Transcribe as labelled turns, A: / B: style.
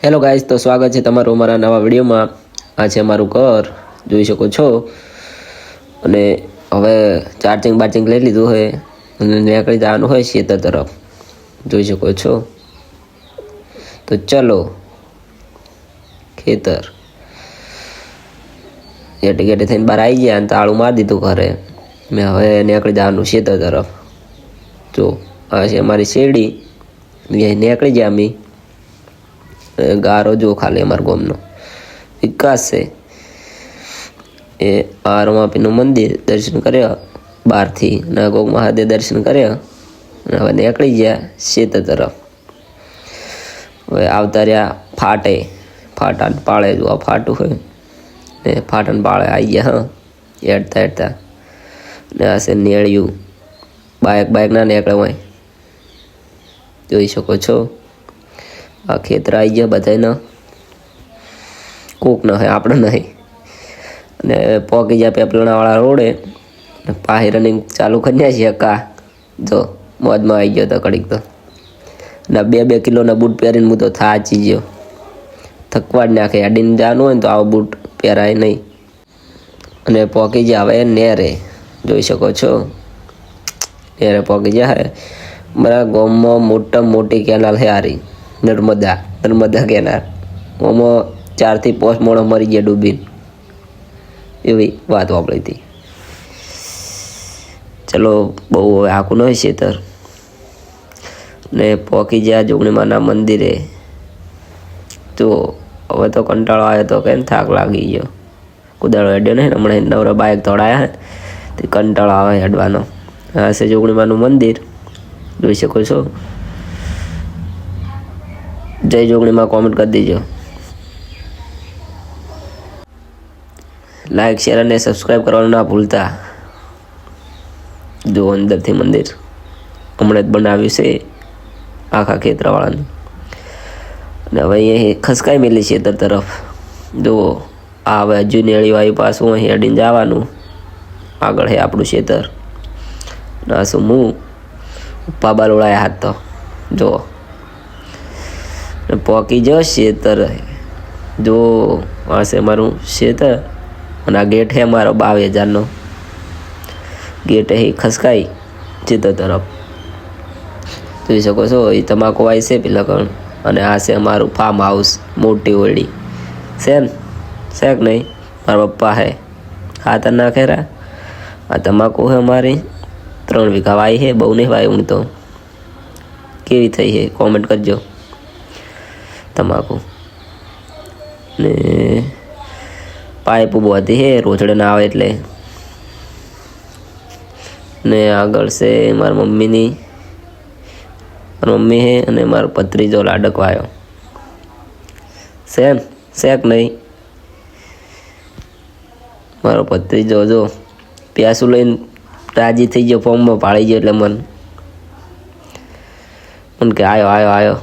A: Hello guys, તો સ્વાગત છે તમારું અમારા નવા વિડીયોમાં. આ છે અમારું ઘર, જોઈ શકો છો. અને હવે ચાર્જિંગ લઈ લીધું હોય અને નીકળી જવાનું હોય ખેતર તરફ, જોઈ શકો છો. તો ચલો ખેતર ગેટે થઈને બહાર આવી ગયા અને તાળું મારી દીધું ઘરે. મેં હવે નીકળી જવાનું ખેતર તરફ. જો આ છે અમારી શેરડી, નીકળી ગયા અમે. ગારો જો ખાલી અમારા ગામનો વિકાસ છે. એ રમાપીનું મંદિર દર્શન કર્યા બહારથી, નાગોગ મહાદેવ દર્શન કર્યા અને હવે નીકળી ગયા ખેતર તરફ. હવે આવતા રહ્યા ફાટા પાળે. જો આ ફાટું હોય ને ફાટણ પાળે આવી ગયા. હેડતા ને આ છે નેળિયું. બાઇક ના નીકળે હોય, જોઈ શકો છો. આ ખેતર આવી ગયા બધાના, કોક ન હોય આપણે નહીં. અને પોકી ગયા પેપલણાવાળા રોડે, પાહી રનિંગ ચાલુ કરી છીએ. જો મોજમાં આવી ગયો તો કડીક તો. અને 2 કિલોના બૂટ પહેરીને હું તો થાચી ગયો, થકવા જ નાખે. અડીને જવાનું હોય ને તો આવો બૂટ પહેરાય નહીં. અને પોકી ગયા હવે નેરે, જોઈ શકો છો. નેરે પોકી ગયા હે. મારા ગામમાં મોટી કેનાલ છે હારી, નર્મદા કેનાલ. આમાં 4 થી 5 માણસ મરી ગયા ડૂબીને, એવી વાત વાપરી હતી. ચલો બહુ હવે આખું નહીં ખેતર. ને પોકી ગયા જોગણીમાના મંદિરે. તો હવે તો કંટાળો આવ્યો તો કેમ થાક લાગી ગયો. કુદાળો હેડ્યો નહીં, હમણાં નવરા બાઇક દોડાયા હે તે કંટાળો આવે હેડવાનો. આ છે જોગણીમાનું મંદિર, જોઈ શકો છો. જય જોગણીમાં કોમેન્ટ કરી દેજો. લાઈક, શેર અને સબસ્ક્રાઈબ કરવાનું ના ભૂલતા. જો અંદરથી મંદિર હમણાં જ બનાવ્યું છે આખા ખેતરવાળાનું. અને હવે અહીંયા ખસકાઈ મેલી ખેતર તરફ. જુઓ આ હવે હજુ નેળી વાયુ પાછું અહીં અડીને જવાનું. આગળ છે આપણું ખેતર. ના શું હું પાબા લોળાયા હાથ તો જુઓ. પોકી જો ખેતર. જો આ છે મારું ખેતર અને આ ગેટ છે મારો 22,000નો ગેટ. એ ખસકાઈ ખેતર તરફ, જોઈ શકો છો. એ તમાકુ વાય છે પેલા. અને આ છે અમારું ફાર્મ હાઉસ, મોટી ઓરડી છે ને, છે કે નહીં. મારા પપ્પા હે ખાતર નાખેરા. આ તમાકુ છે અમારી 3 વીઘા વાય છે, બહુ નહીં વાય. હું તો કેવી થઈ છે કોમેન્ટ કરજો. તમાકુ ને પાઇપ બધી છે, રોજડે ના આવે એટલે. ને આગળ છે મારા મમ્મી છે અને મારો ભત્રીજો લાડકવાયો છે કે નહીં. મારો ભત્રીજો જો પ્યાસું લઈને રાજી થઈ ગયો, ફોર્મમાં પાડી ગયો. એટલે મને કે આયો